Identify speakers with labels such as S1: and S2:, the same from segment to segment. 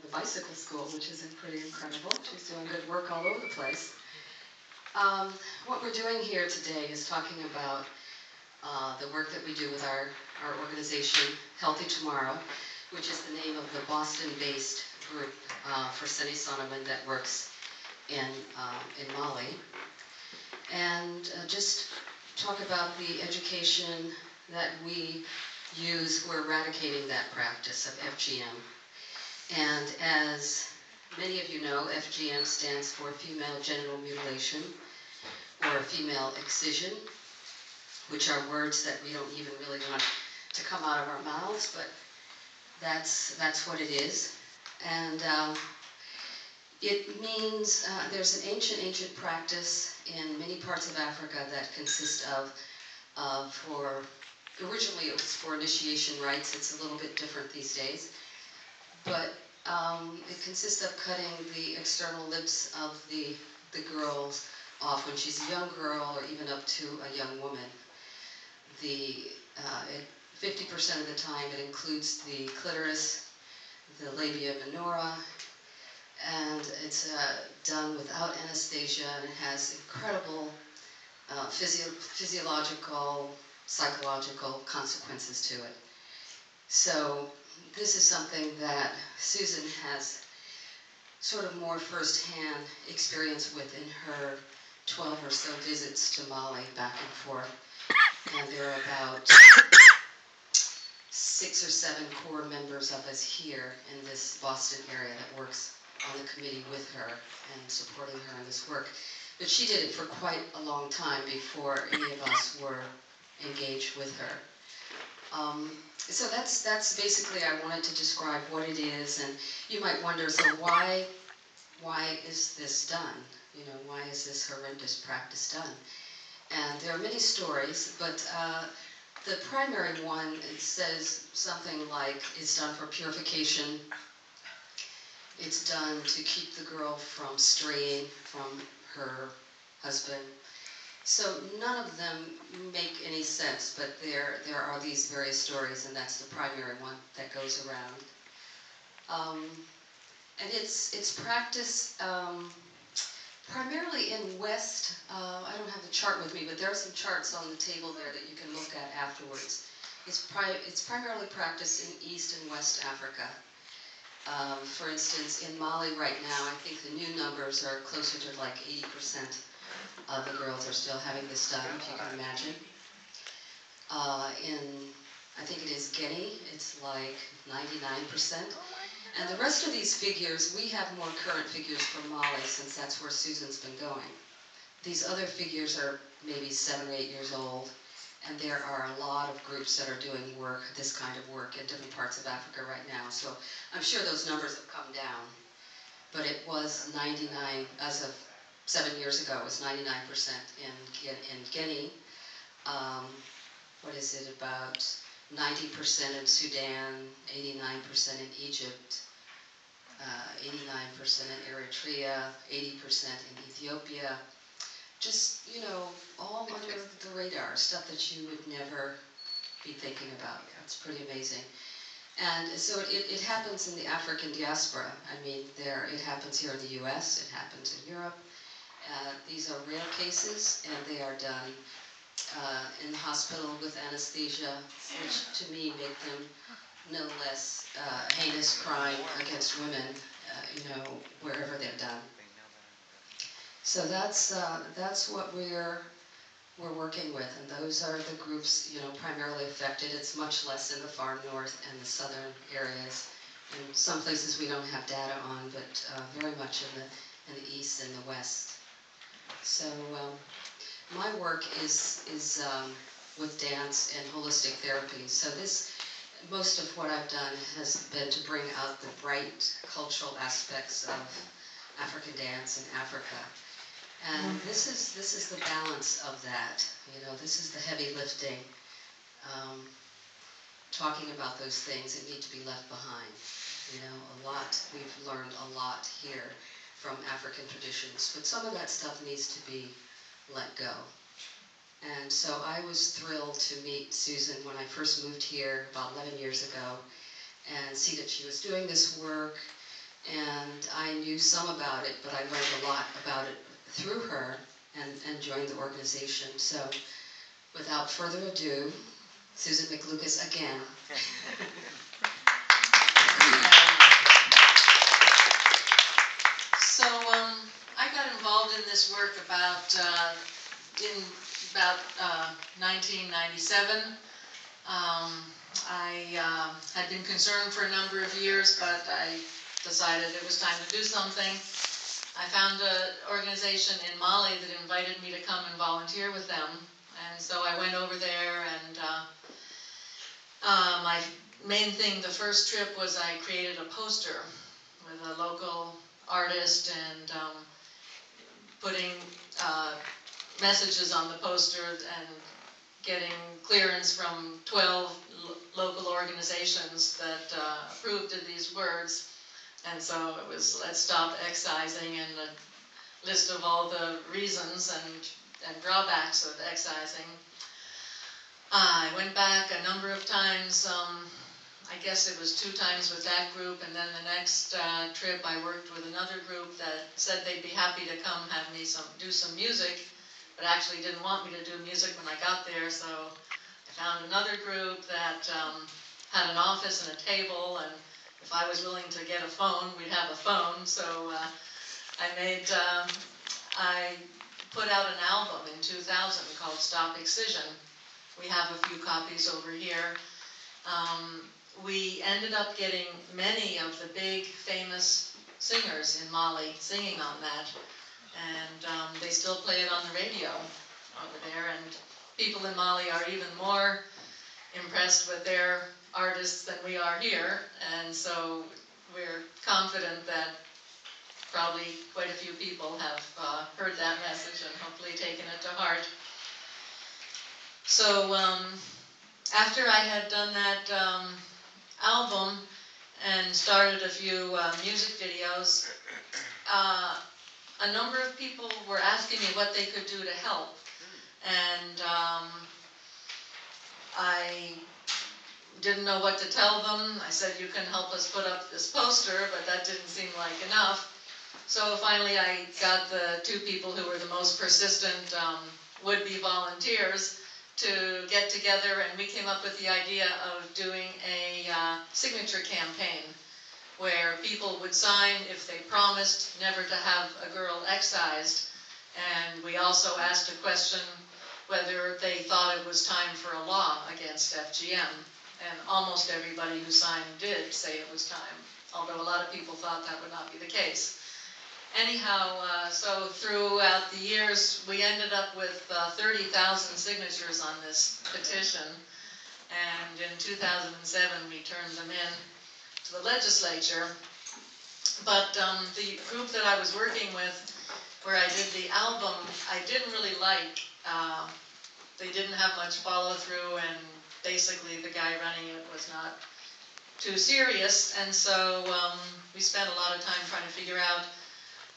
S1: the bicycle school, which is pretty incredible. She's doing good work all over the place. What we're doing here today is talking about the work that we do with our organization, Healthy Tomorrow, which is the name of the Boston-based group for Seni Sonoman that works in Mali. And just talk about the education that we use for eradicating that practice of FGM. And as many of you know, FGM stands for female genital mutilation or female excision, which are words that we don't even really want to come out of our mouths, but that's what it is. And it means there's an ancient practice in many parts of Africa that consists of originally it was for initiation rites. It's a little bit different these days, but it consists of cutting the external lips of the girls off when she's a young girl or even up to a young woman. 50% of the time it includes the clitoris, the labia minora, and it's done without anesthesia, and it has incredible physiological, psychological consequences to it. So this is something that Susan has sort of more firsthand experience with in her 12 or so visits to Mali back and forth. And there are about 6 or 7 core members of us here in this Boston area that works on the committee with her and supporting her in this work. But she did it for quite a long time before any of us were engaged with her. So that's basically, I wanted to describe what it is, and you might wonder, so why is this done? You know, why is this horrendous practice done? And there are many stories, but the primary one, it says something like it's done for purification. It's done to keep the girl from straying from her husband. So none of them make any sense, but there are these various stories, and that's the primary one that goes around. And it's practiced primarily in West. I don't have the chart with me, but there are some charts on the table there that you can look at afterwards. It's primarily practiced in East and West Africa. For instance, in Mali right now, I think the new numbers are closer to like 80% of the girls are still having this done, if you can imagine. I think it is Guinea, it's like 99%. And the rest of these figures, we have more current figures from Mali since that's where Susan's been going. These other figures are maybe 7 or 8 years old, and there are a lot of groups that are doing work, this kind of work, in different parts of Africa right now. So I'm sure those numbers have come down, but it was 99, as of 7 years ago, it was 99% in Guinea. What is it, about 90% in Sudan, 89% in Egypt, 89% in Eritrea, 80% in Ethiopia. Just, you know, all under the radar, stuff that you would never be thinking about. It's pretty amazing. And so it happens in the African diaspora. I mean, it happens here in the US, it happens in Europe. These are rare cases, and they are done in the hospital with anesthesia, which to me make them no less heinous crime against women, you know, wherever they're done. So that's what we're working with, and those are the groups, you know, primarily affected. It's much less in the far north and the southern areas. In some places we don't have data on, but very much in the east and the west. So my work is with dance and holistic therapy. So most of what I've done has been to bring out the bright cultural aspects of African dance in Africa. And this is the balance of that. You know, this is the heavy lifting, talking about those things that need to be left behind. You know, we've learned a lot here from African traditions, but some of that stuff needs to be let go. And so I was thrilled to meet Susan when I first moved here about 11 years ago and see that she was doing this work and I knew some about it, but I learned a lot about it through her and joined the organization. So without further ado, Susan McLucas again.
S2: So I got involved in this work in 1997. I had been concerned for a number of years, but I decided it was time to do something. I found an organization in Mali that invited me to come and volunteer with them, and so I went over there, and my main thing the first trip was I created a poster with a local artist and putting messages on the poster and getting clearance from 12 local organizations that approved of these words. And so it was, let's stop excising, and a list of all the reasons and drawbacks of excising. I went back a number of times. I guess it was 2 times with that group, and then the next trip I worked with another group that said they'd be happy to come have me do some music, but actually didn't want me to do music when I got there. So I found another group that had an office and a table, and if I was willing to get a phone, we'd have a phone. So I put out an album in 2000 called Stop Excision. We have a few copies over here. We ended up getting many of the big famous singers in Mali singing on that, and they still play it on the radio over there, and people in Mali are even more impressed with their artists than we are here, and so we're confident that probably quite a few people have heard that message and hopefully taken it to heart. So after I had done that album and started a few music videos, a number of people were asking me what they could do to help, and I didn't know what to tell them. I said, you can help us put up this poster, but that didn't seem like enough. So finally I got the 2 people who were the most persistent would-be volunteers to get together, and we came up with the idea of doing a signature campaign where people would sign if they promised never to have a girl excised. And we also asked a question whether they thought it was time for a law against FGM. And almost everybody who signed did say it was time, although a lot of people thought that would not be the case. Anyhow, so throughout the years, we ended up with 30,000 signatures on this petition, and in 2007 we turned them in to the legislature. But the group that I was working with, where I did the album, I didn't really like. They didn't have much follow-through, and basically the guy running it was not too serious, and so we spent a lot of time trying to figure out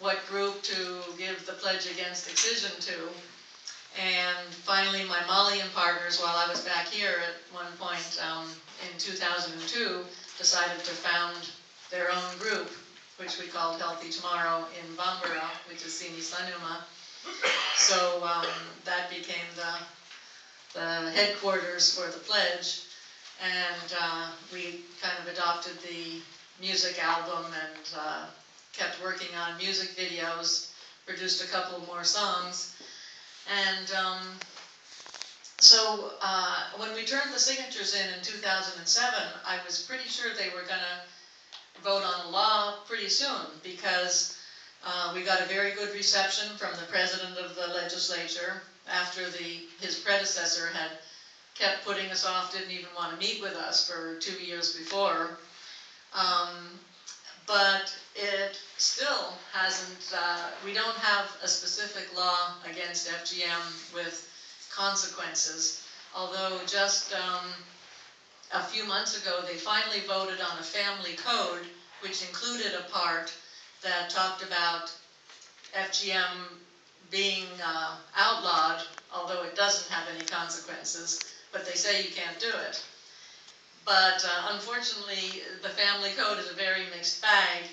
S2: what group to give the Pledge Against Excision to. And finally my Malian partners, while I was back here at one point in 2002, decided to found their own group, which we called Healthy Tomorrow in Bambara, which is Sini Sanuma. So that became the headquarters for the pledge, and we kind of adopted the music album and kept working on music videos, produced a couple more songs. And so when we turned the signatures in 2007, I was pretty sure they were going to vote on a law pretty soon, because we got a very good reception from the president of the legislature after his predecessor had kept putting us off, didn't even want to meet with us for 2 years before. But it still hasn't, we don't have a specific law against FGM with consequences, although just a few months ago they finally voted on a family code which included a part that talked about FGM being outlawed, although it doesn't have any consequences, but they say you can't do it. But unfortunately, the family code is a very mixed bag.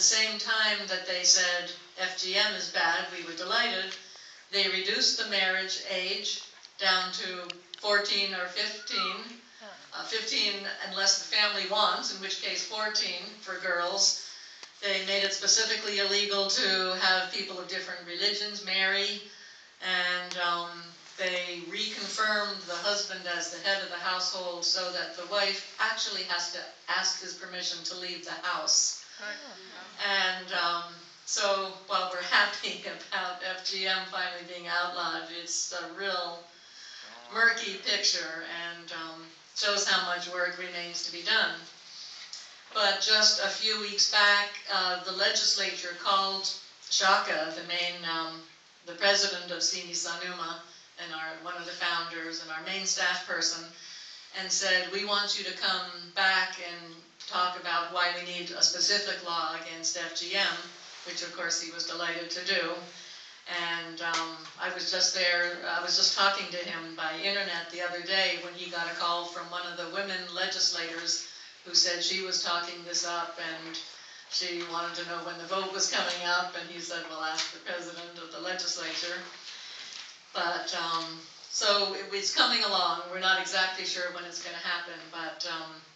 S2: same time that they said FGM is bad, we were delighted, they reduced the marriage age down to 14 or 15. 15 unless the family wants, in which case 14 for girls. They made it specifically illegal to have people of different religions marry, and they reconfirmed the husband as the head of the household so that the wife actually has to ask his permission to leave the house. And so while we're happy about FGM finally being outlawed, it's a real murky picture and shows how much work remains to be done. But just a few weeks back, the legislature called Shaka, the president of Sini Sanuma, and one of the founders and our main staff person, and said, we want you to come back and talk about why we need a specific law against FGM, which of course he was delighted to do. And I was just talking to him by internet the other day when he got a call from one of the women legislators who said she was talking this up and she wanted to know when the vote was coming up, and he said, well, ask the president of the legislature. But so it's coming along. We're not exactly sure when it's going to happen, but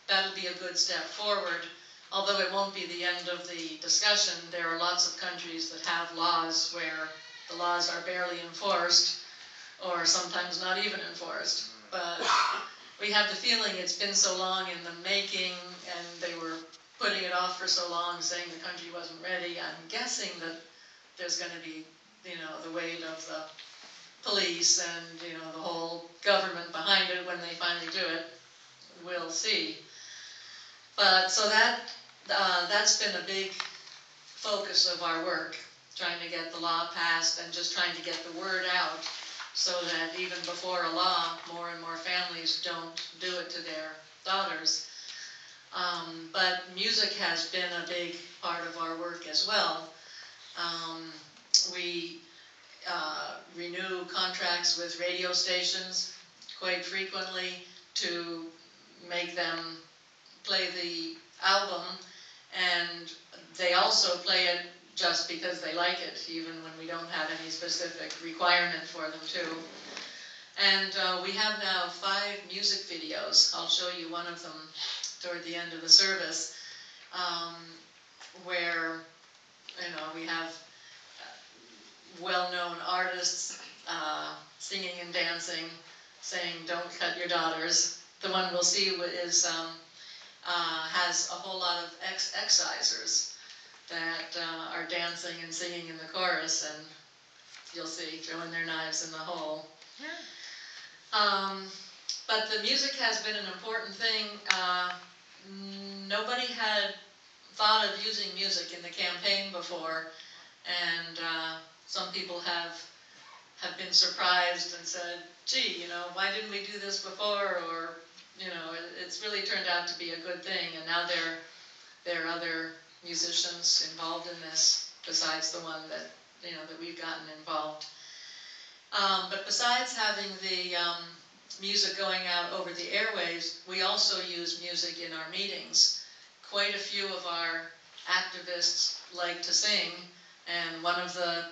S2: that'll be a good step forward. Although it won't be the end of the discussion, there are lots of countries that have laws where the laws are barely enforced, or sometimes not even enforced. But we have the feeling it's been so long in the making, and they were putting it off for so long, saying the country wasn't ready. I'm guessing that there's going to be, the weight of the police and, the whole government behind it when they finally do it. We'll see. But so that's been a big focus of our work, trying to get the law passed and just trying to get the word out so that even before a law, more and more families don't do it to their daughters. But music has been a big part of our work as well. We renew contracts with radio stations quite frequently to make them play the album, and they also play it just because they like it, even when we don't have any specific requirement for them to. And we have now 5 music videos. I'll show you one of them toward the end of the service, where we have well-known artists singing and dancing, saying "Don't cut your daughters." The one we'll see is has a whole lot of excisers that are dancing and singing in the chorus, and you'll see throwing their knives in the hole. But the music has been an important thing. Nobody had thought of using music in the campaign before, and some people have been surprised and said, gee, why didn't we do this before? Or, it's really turned out to be a good thing, and now there are other musicians involved in this besides the one that that we've gotten involved. But besides having the music going out over the airwaves, we also use music in our meetings. Quite a few of our activists like to sing, and one of the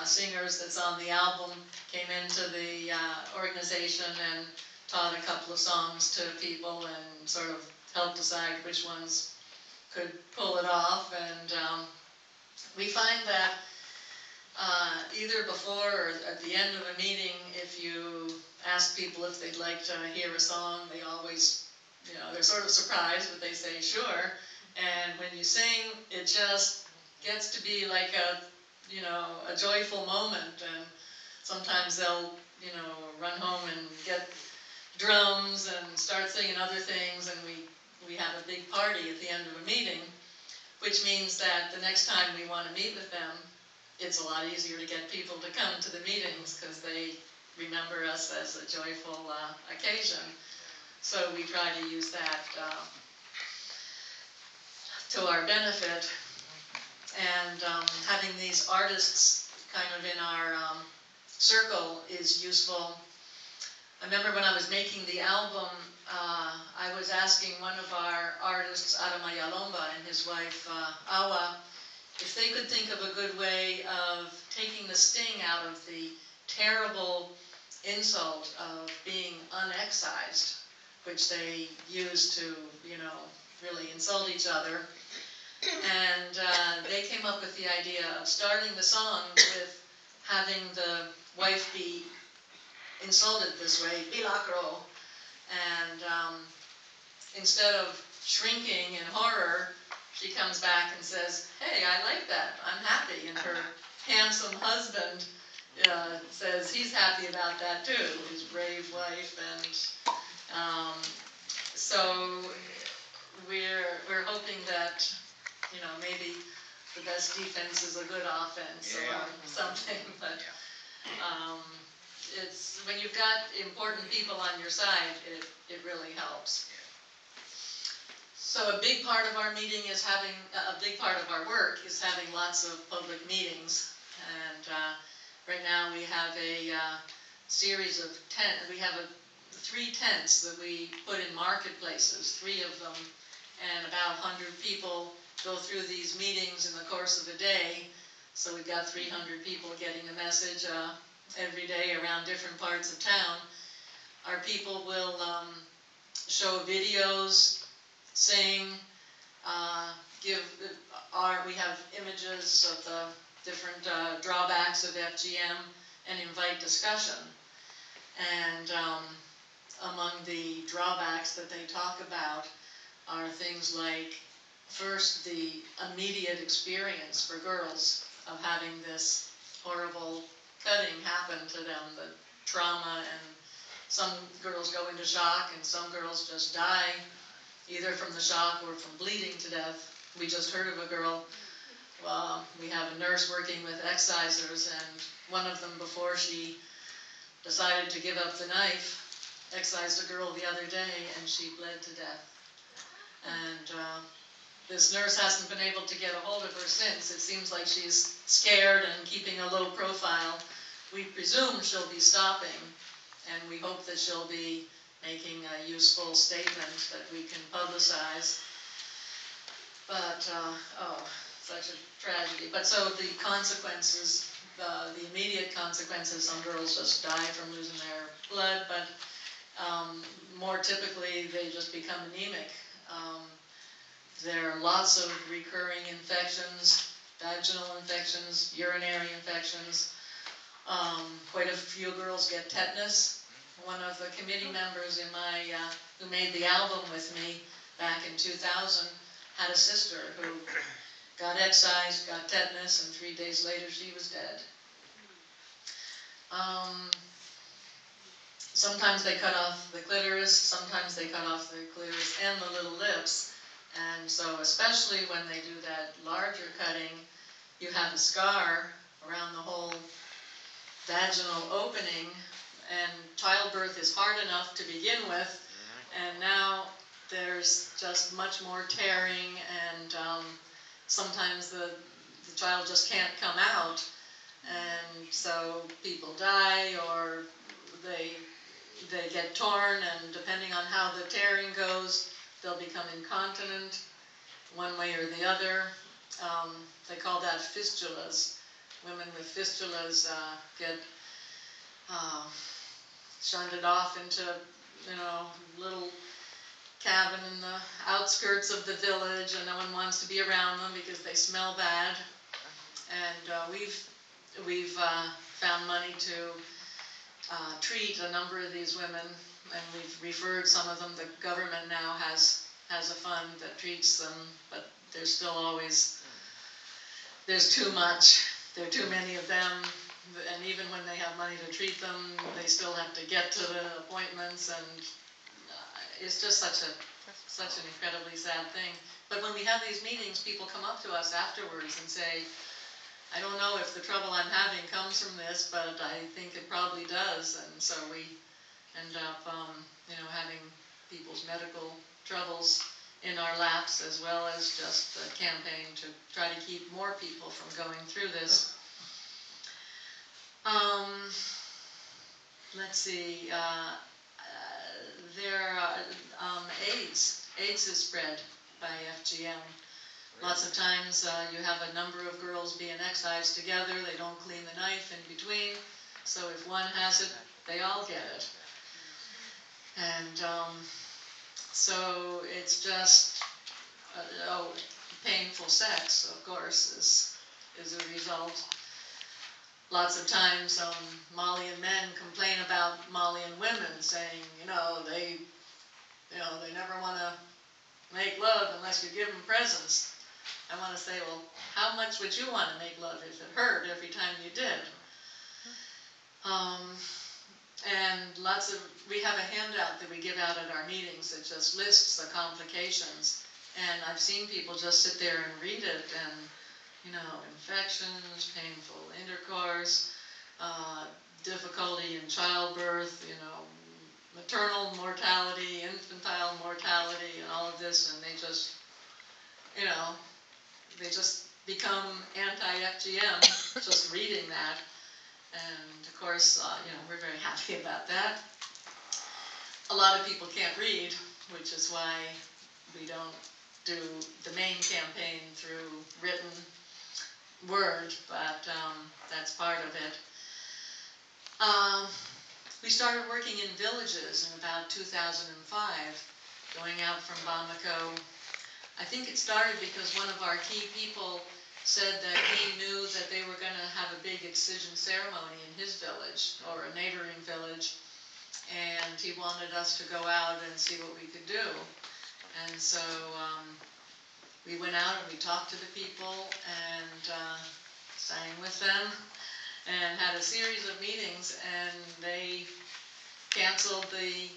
S2: singers that's on the album came into the organization and taught a couple of songs to people and sort of helped decide which ones could pull it off. And we find that either before or at the end of a meeting, if you ask people if they'd like to hear a song, they always, they're sort of surprised, but they say sure. And when you sing, it just gets to be like a joyful moment. And sometimes they'll, run home and get drums and start singing other things, and we have a big party at the end of a meeting, which means that the next time we want to meet with them, it's a lot easier to get people to come to the meetings because they remember us as a joyful occasion. So we try to use that to our benefit. And having these artists kind of in our circle is useful. I remember when I was making the album, I was asking one of our artists, Arama Yalomba, and his wife, Awa, if they could think of a good way of taking the sting out of the terrible insult of being unexcised, which they use to, you know, really insult each other. And they came up with the idea of starting the song with having the wife be insulted this way, bilakro, and instead of shrinking in horror, she comes back and says, hey, I like that, I'm happy, and her handsome husband says he's happy about that too, his brave wife, and so we're hoping that, you know, maybe the best defense is a good offense or something, but it's, when you've got important people on your side, it really helps. So a big part of our meeting is having, a big part of our work is having lots of public meetings. And right now we have a series of we have 3 tents that we put in marketplaces, 3 of them, and about 100 people go through these meetings in the course of a day. So we've got 300 people getting a message every day around different parts of town. Our people will show videos, sing, we have images of the different drawbacks of FGM and invite discussion. And among the drawbacks that they talk about are things like, first, the immediate experience for girls of having this horrible cutting happen to them, the trauma, and some girls go into shock and some girls just die, either from the shock or from bleeding to death. We just heard of a girl, we have a nurse working with excisers, and one of them, before she decided to give up the knife, excised a girl the other day and she bled to death. And this nurse hasn't been able to get a hold of her since. It seems like she's scared and keeping a low profile. We presume she'll be stopping, and we hope that she'll be making a useful statement that we can publicize. But, oh, such a tragedy. But so the consequences, the immediate consequences, some girls just die from losing their blood, but more typically they just become anemic. There are lots of recurring infections, vaginal infections, urinary infections. Quite a few girls get tetanus. One of the committee members in my, who made the album with me back in 2000 had a sister who got excised, got tetanus, and 3 days later she was dead. Sometimes they cut off the clitoris, sometimes they cut off the clitoris and the little lips. And so especially when they do that larger cutting, you have a scar around the whole vaginal opening, and childbirth is hard enough to begin with, and now there's just much more tearing, and sometimes the child just can't come out, and so people die, or they get torn, and depending on how the tearing goes, they'll become incontinent one way or the other. They call that fistulas. Women with fistulas get shunted off into, you know, little cabin in the outskirts of the village, and no one wants to be around them because they smell bad. And we've found money to treat a number of these women, and we've referred some of them. The government now has a fund that treats them, but there's still always, there's too much. There are too many of them, and even when they have money to treat them, they still have to get to the appointments, and it's just such an incredibly sad thing. But when we have these meetings, people come up to us afterwards and say, I don't know if the trouble I'm having comes from this, but I think it probably does. And so we end up, you know, having people's medical troubles in our laps, as well as just a campaign to try to keep more people from going through this. Let's see, AIDS is spread by FGM. Lots of times you have a number of girls being excised together, they don't clean the knife in between, so if one has it, they all get it. And so it's just, painful sex, of course, is a result. Lots of times Malian men complain about Malian women, saying, they never want to make love unless you give them presents. I want to say, well, how much would you want to make love if it hurt every time you did? And we have a handout that we give out at our meetings that just lists the complications. And I've seen people just sit there and read it, and, infections, painful intercourse, difficulty in childbirth, maternal mortality, infantile mortality, and all of this, and they just become anti-FGM just reading that. And of course, we're very happy about that. A lot of people can't read, which is why we don't do the main campaign through written word, but that's part of it. We started working in villages in about 2005, going out from Bamako. I think it started because one of our key people said that he knew that they were going to have a big excision ceremony in his village, or a neighboring village, and he wanted us to go out and see what we could do. And so we went out and we talked to the people and sang with them and had a series of meetings, and they canceled the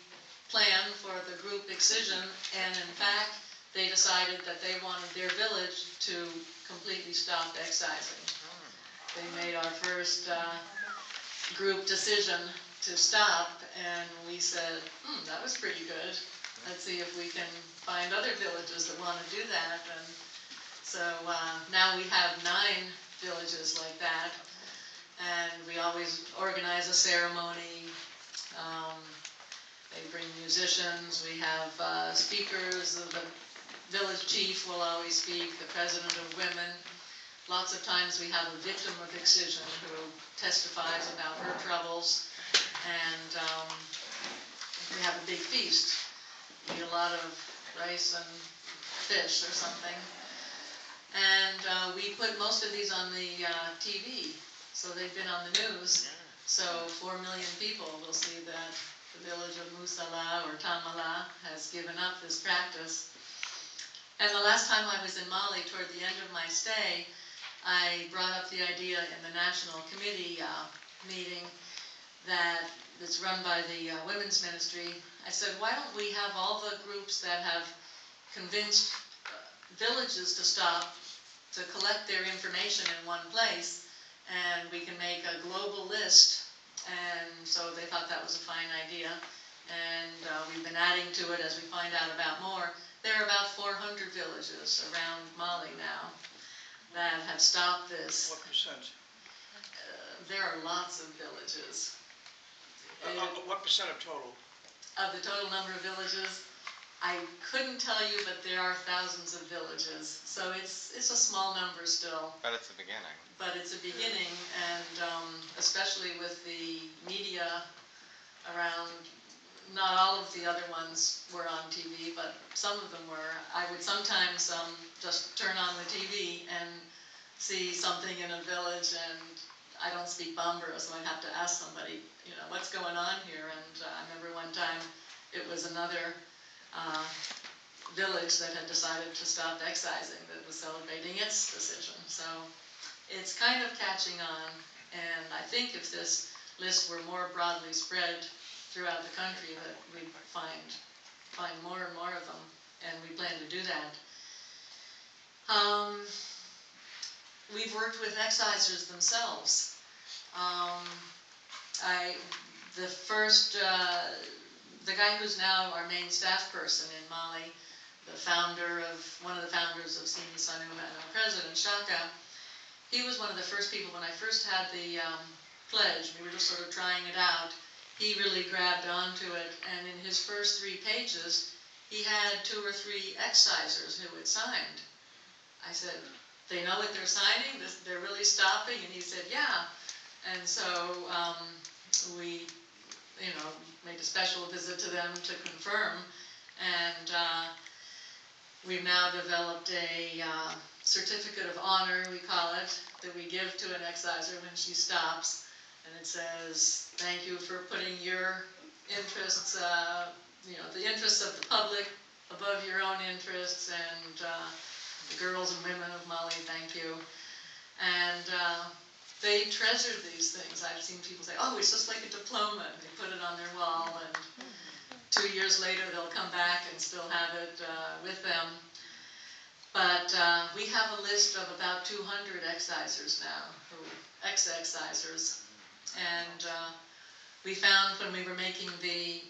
S2: plan for the group excision, and in fact they decided that they wanted their village to completely stop excising. They made our first group decision to stop, and we said, that was pretty good. Let's see if we can find other villages that want to do that. And so now we have 9 villages like that, and we always organize a ceremony. They bring musicians, we have speakers, the village chief will always speak, the president of women. Lots of times we have a victim of excision who testifies about her troubles, and we have a big feast. We eat a lot of rice and fish or something. And we put most of these on the TV, so they've been on the news. So 4 million people will see that the village of Musala or Tamala has given up this practice. And the last time I was in Mali, toward the end of my stay, I brought up the idea in the National Committee meeting that's run by the Women's Ministry. I said, why don't we have all the groups that have convinced villages to stop, to collect their information in one place, and we can make a global list. And so they thought that was a fine idea, and we've been adding to it as we find out about more. There are about 400 villages around Mali now that have stopped this.
S3: What percent?
S2: There are lots of villages.
S3: What percent of total?
S2: Of the total number of villages, I couldn't tell you, but there are thousands of villages. So it's a small number still.
S4: But it's a beginning.
S2: But it's a beginning, and especially with the media around, not all of the other ones were on TV, but some of them were. I would sometimes just turn on the TV and see something in a village, and I don't speak Bambara, so I'd have to ask somebody, what's going on here? And I remember one time it was another village that had decided to stop excising that was celebrating its decision. So it's kind of catching on, and I think if this list were more broadly spread throughout the country, that we'd find more and more of them, and we plan to do that. We've worked with excisers themselves. The guy who's now our main staff person in Mali, one of the founders of Sini Sanu and our president, Shaka, he was one of the first people, when I first had the pledge, we were just sort of trying it out, he really grabbed onto it, and in his first 3 pages, he had 2 or 3 excisers who had signed. I said, they know what they're signing? They're really stopping? And he said, yeah. And so we, made a special visit to them to confirm. And we've now developed a certificate of honor, we call it, that we give to an exciser when she stops. And it says, thank you for putting your interests, the interests of the public above your own interests, and the girls and women of Mali, thank you. And they treasure these things. I've seen people say, oh, it's just like a diploma. And they put it on their wall, and 2 years later they'll come back and still have it with them. But we have a list of about 200 excisers now, ex-excisers. And we found when we were making the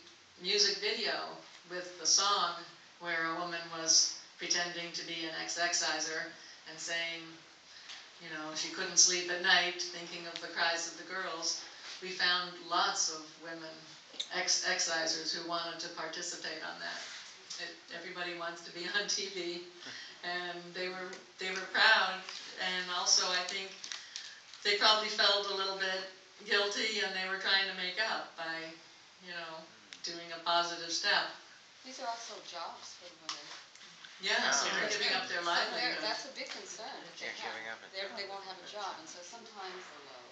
S2: music video with the song where a woman was pretending to be an ex-exciser and saying, she couldn't sleep at night thinking of the cries of the girls, we found lots of women, ex-excisers, who wanted to participate on that. Everybody wants to be on TV, and they were proud, and also I think they probably felt a little bit guilty, and they were trying to make up by, doing a positive step.
S4: These are also jobs for the women.
S2: Yeah, so they're giving up their livelihood.
S4: That's a big concern. They won't have a job, and so sometimes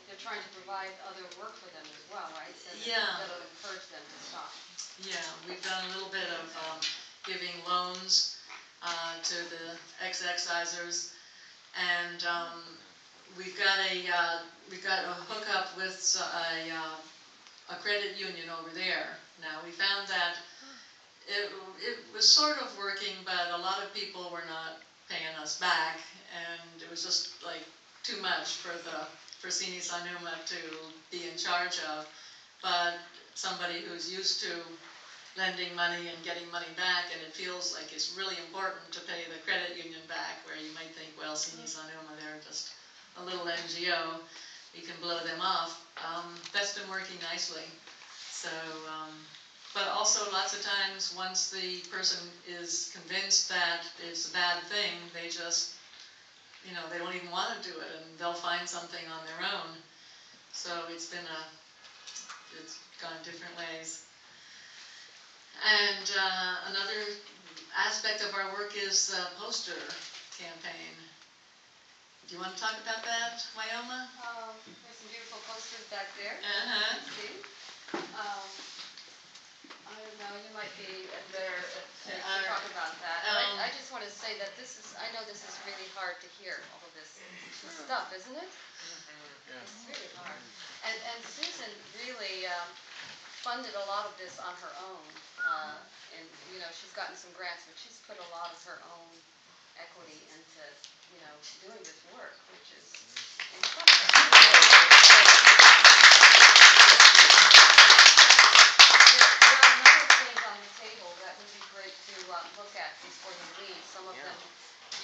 S4: they're trying to provide other work for them as well, right? So that'll encourage them to stop.
S2: Yeah, we've done a little bit of giving loans to the ex-excisers, and we've got a hookup with a credit union over there. Now, we found that it was sort of working, but a lot of people were not paying us back, and it was just like too much for Sini Sanuma to be in charge of. But somebody who's used to lending money and getting money back, and it feels like it's really important to pay the credit union back, where you might think, well, Sini Sanuma, they're just a little NGO, we can blow them off. That's been working nicely. So, but also lots of times, once the person is convinced that it's a bad thing, they just, they don't even want to do it, and they'll find something on their own. So it's gone different ways. And another aspect of our work is the poster campaign. Do you want to talk about that, Wyoma?
S4: There's some beautiful posters back there.
S2: Uh-huh.
S4: You can see. I don't know, you might be better to talk about that. I just want to say that I know this is really hard to hear, all of this stuff, isn't it? Yeah. It's really hard. And Susan really funded a lot of this on her own. And, she's gotten some grants, but she's put a lot of her own equity into, doing this work, which is incredible. There are a number of things on the table that would be great to look at before you leave. Some of them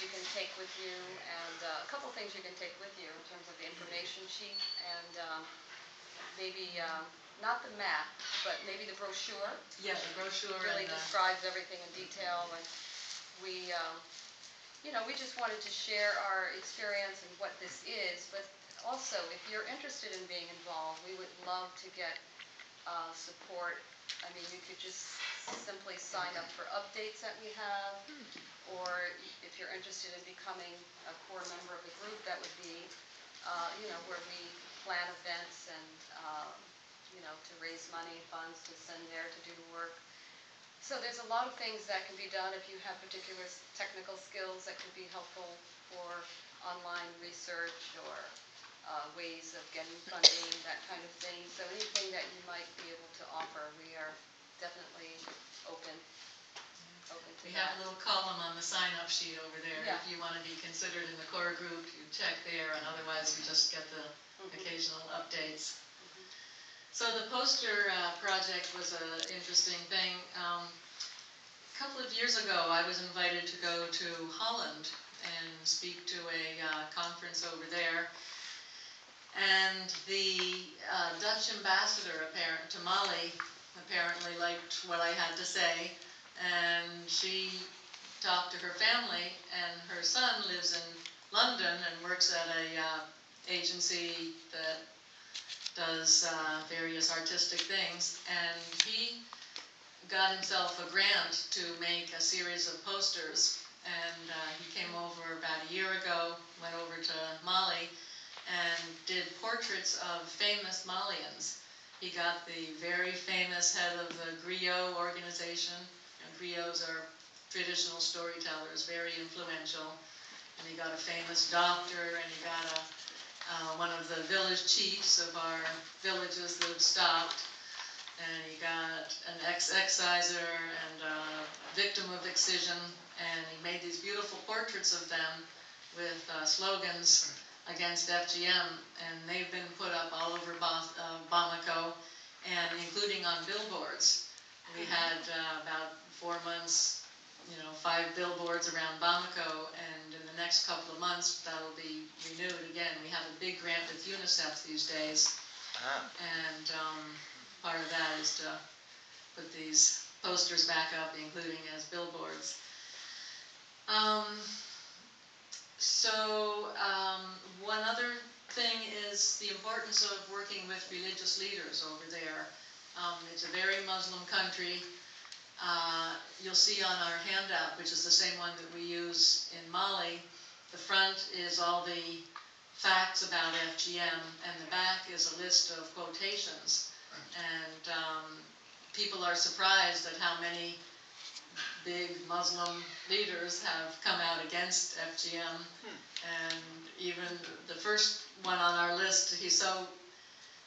S4: you can take with you, and a couple things you can take with you in terms of the information sheet, and maybe not the map, but maybe the brochure.
S2: Yeah, the brochure
S4: really describes everything in detail, and we just wanted to share our experience and what this is, but also, if you're interested in being involved, we would love to get support. I mean, you could just simply sign up for updates that we have, or if you're interested in becoming a core member of the group, that would be, where we plan events and, to raise money, funds to send there to do work. So there's a lot of things that can be done if you have particular technical skills that could be helpful for online research or ways of getting funding, that kind of thing. So anything that you might be able to offer, we are definitely open to
S2: We
S4: that.
S2: have a little column on the sign-up sheet over there.
S4: Yeah.
S2: If you want to be considered in the core group, you check there, and otherwise you just get the occasional updates. So the poster project was an interesting thing. A couple of years ago, I was invited to go to Holland and speak to a conference over there. And the Dutch ambassador to Mali apparently liked what I had to say, and she talked to her family, and her son lives in London and works at a agency that does various artistic things, and he got himself a grant to make a series of posters, and he came over about a year ago, went over to Mali, and did portraits of famous Malians. He got the very famous head of the griot organization. Griots are traditional storytellers, very influential. And he got a famous doctor, and he got one of the village chiefs of our villages that have stopped. And he got an ex-exciser and a victim of excision. And he made these beautiful portraits of them with slogans against FGM, and they've been put up all over Bamako, and including on billboards. We had about 4 months, 5 billboards around Bamako, and in the next couple of months that'll be renewed again. We have a big grant with UNICEF these days, and part of that is to put these posters back up, including as billboards. One other thing is the importance of working with religious leaders over there. It's a very Muslim country. You'll see on our handout, which is the same one that we use in Mali, the front is all the facts about FGM, and the back is a list of quotations. And people are surprised at how many big Muslim leaders have come out against FGM, and even the first one on our list, he's so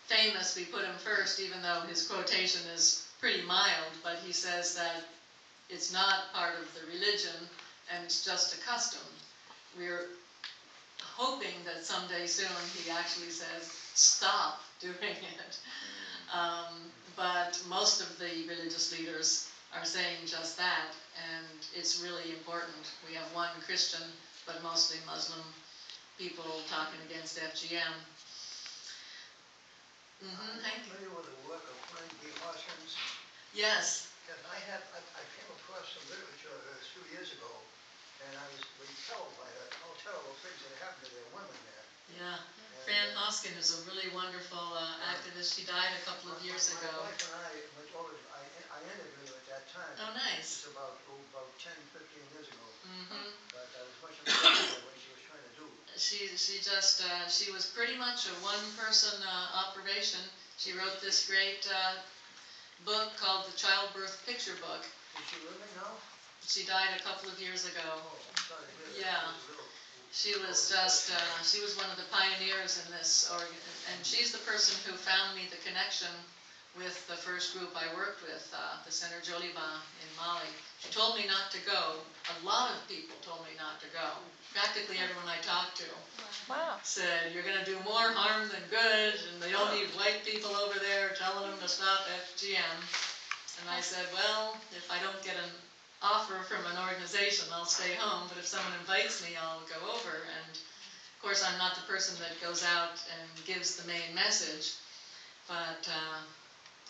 S2: famous we put him first, even though his quotation is pretty mild, but he says that it's not part of the religion and it's just a custom. We're hoping that someday soon he actually says, stop doing it. But most of the religious leaders are saying just that, and it's really important. We have one Christian, but mostly Muslim people talking against FGM.
S5: I'm familiar with the work of Frank B. Hoskins.
S2: Yes.
S5: And I came across some literature a few years ago, and I was repelled by all terrible things that happened to their women there.
S2: Yeah. Fran Hoskin is a really wonderful activist. She died a couple of years ago.
S5: My wife and I went over, I interviewed her at that time.
S2: Oh, nice.
S5: It's about 10, 15 years ago. But I was much impressed by what she was trying to do.
S2: She was pretty much a one-person operation. She wrote this great book called the Childbirth Picture Book.
S5: Is she living now?
S2: She died a couple of years ago.
S5: Oh, I'm sorry to hear that.
S2: Yeah. She was one of the pioneers in this, and she's the person who found me the connection with the first group I worked with, the Center Joliba in Mali. She told me not to go. A lot of people told me not to go. Practically everyone I talked to said, you're going to do more harm than good, and they don't need white people over there telling them to stop FGM. And I said, well, if I don't get an offer from an organization, I'll stay home, but if someone invites me, I'll go over. And of course, I'm not the person that goes out and gives the main message, but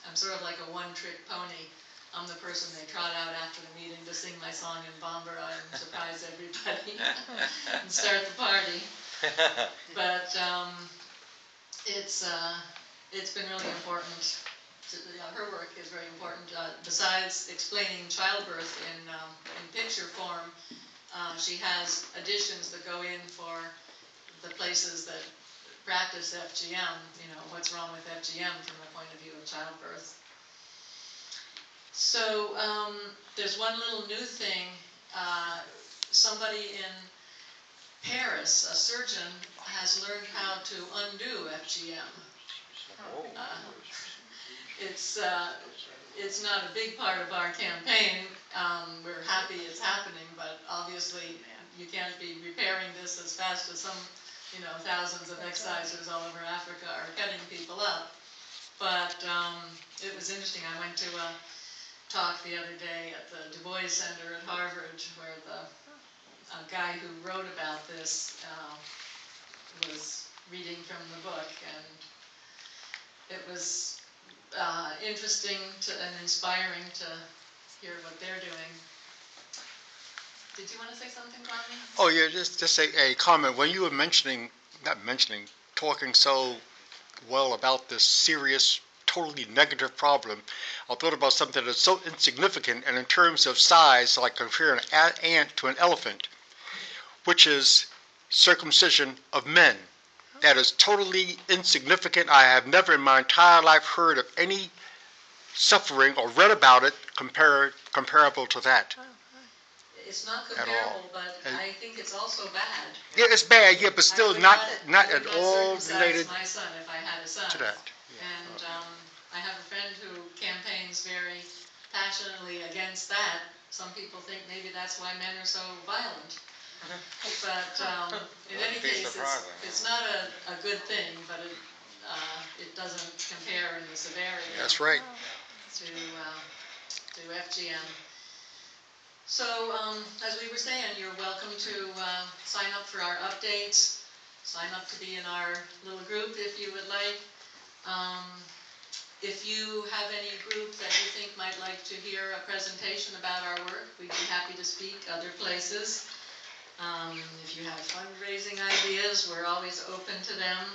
S2: I'm sort of like a one-trick pony. I'm the person they trot out after the meeting to sing my song in Bambara and surprise everybody and start the party. But it's been really important. Her work is very important. Besides explaining childbirth in picture form, she has additions that go in for the places that practice FGM, what's wrong with FGM from the point of view of childbirth. So there's one little new thing. Somebody in Paris, a surgeon, has learned how to undo FGM. It's not a big part of our campaign. We're happy it's happening, but obviously you can't be repairing this as fast as some, thousands of excisers all over Africa are cutting people up. But it was interesting. I went to a talk the other day at the Du Bois Center at Harvard, where a guy who wrote about this was reading from the book, and it was interesting and inspiring to hear what they're doing. Did you want to say something, Rodney?
S6: Oh, yeah, just a comment. When you were talking so well about this serious, totally negative problem, I thought about something that's so insignificant and in terms of size, like comparing an ant to an elephant, which is circumcision of men. That is totally insignificant. I have never in my entire life heard of any suffering or read about it comparable to that.
S2: It's not
S6: At all.
S2: comparable, but
S6: And-
S2: I think it's also bad.
S6: Yeah, it's bad, yeah, but still
S2: I would
S6: not
S2: I
S6: at
S2: would
S6: all
S2: circumcise
S6: related
S2: my son if I had a son.
S6: to that.
S2: And I have a friend who campaigns very passionately against that. Some people think maybe that's why men are so violent. But in any case, it's not a good thing, but it doesn't compare in the severity
S6: That's right.
S2: to FGM. So, as we were saying, you're welcome to sign up for our updates, sign up to be in our little group if you would like. If you have any group that you think might like to hear a presentation about our work, we'd be happy to speak other places. If you have fundraising ideas, we're always open to them.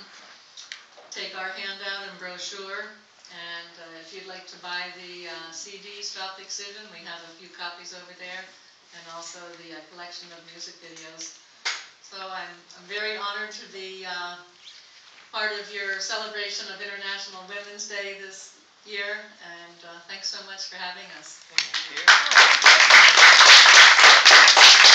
S2: Take our handout and brochure. And if you'd like to buy the CD, Stop Excision, we have a few copies over there, and also the collection of music videos. So I'm very honored to be part of your celebration of International Women's Day this year, and thanks so much for having us.
S3: Thank you.